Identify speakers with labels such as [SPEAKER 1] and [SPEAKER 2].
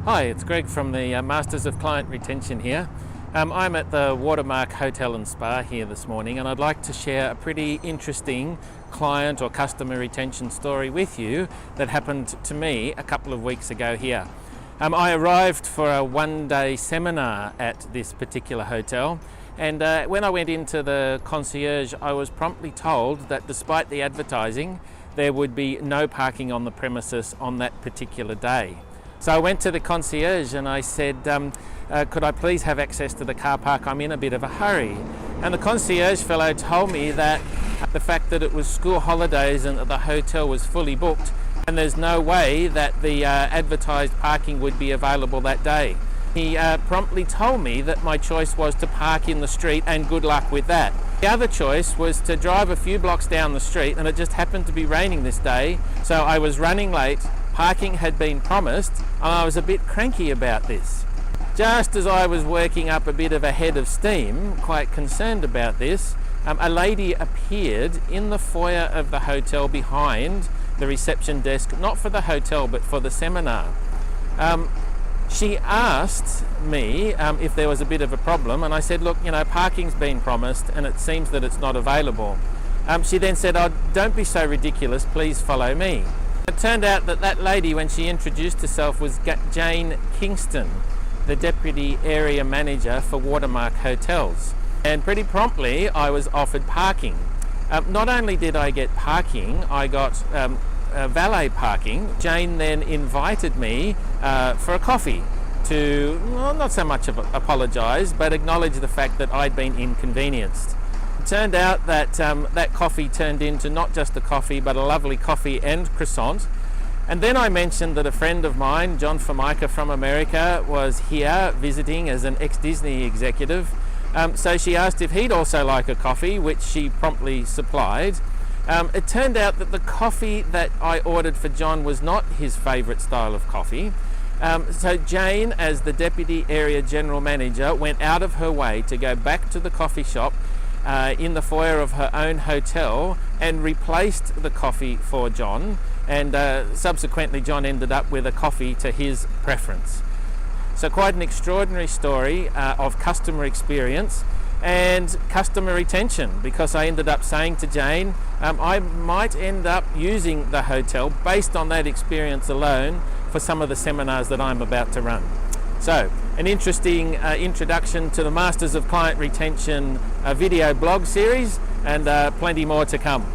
[SPEAKER 1] Hi, it's Greg from the Masters of Client Retention here. I'm at the Watermark Hotel and Spa here this morning, and I'd like to share a pretty interesting client or customer retention story with you that happened to me a couple of weeks ago here. I arrived for a one-day seminar at this particular hotel, and when I went into the concierge, I was promptly told that despite the advertising, there would be no parking on the premises on that particular day. So I went to the concierge and I said, could I please have access to the car park? I'm in a bit of a hurry. And the concierge fellow told me that the fact that it was school holidays and that the hotel was fully booked, and there's no way that the advertised parking would be available that day. He promptly told me that my choice was to park in the street, and good luck with that. The other choice was to drive a few blocks down the street, and it just happened to be raining this day, so I was running late. Parking had been promised, and I was a bit cranky about this. Just as I was working up a bit of a head of steam, quite concerned about this, a lady appeared in the foyer of the hotel behind the reception desk, not for the hotel but for the seminar. She asked me if there was a bit of a problem, and I said, look, parking's been promised and it seems that it's not available. She then said, oh, don't be so ridiculous, please follow me. It turned out that that lady, when she introduced herself, was Jane Kingston, the Deputy Area Manager for Watermark Hotels. And pretty promptly, I was offered parking. Not only did I get parking, I got valet parking. Jane then invited me for a coffee to, well, not so much apologise, but acknowledge the fact that I'd been inconvenienced. It turned out that that coffee turned into not just a coffee, but a lovely coffee and croissant. And then I mentioned that a friend of mine, John Formica from America, was here visiting as an ex-Disney executive. So she asked if he'd also like a coffee, which she promptly supplied. It turned out that the coffee that I ordered for John was not his favourite style of coffee. So Jane, as the Deputy Area General Manager, went out of her way to go back to the coffee shop in the foyer of her own hotel and replaced the coffee for John, and subsequently John ended up with a coffee to his preference. So quite an extraordinary story of customer experience and customer retention, because I ended up saying to Jane, I might end up using the hotel based on that experience alone for some of the seminars that I'm about to run. So, an interesting introduction to the Masters of Client Retention video blog series, and plenty more to come.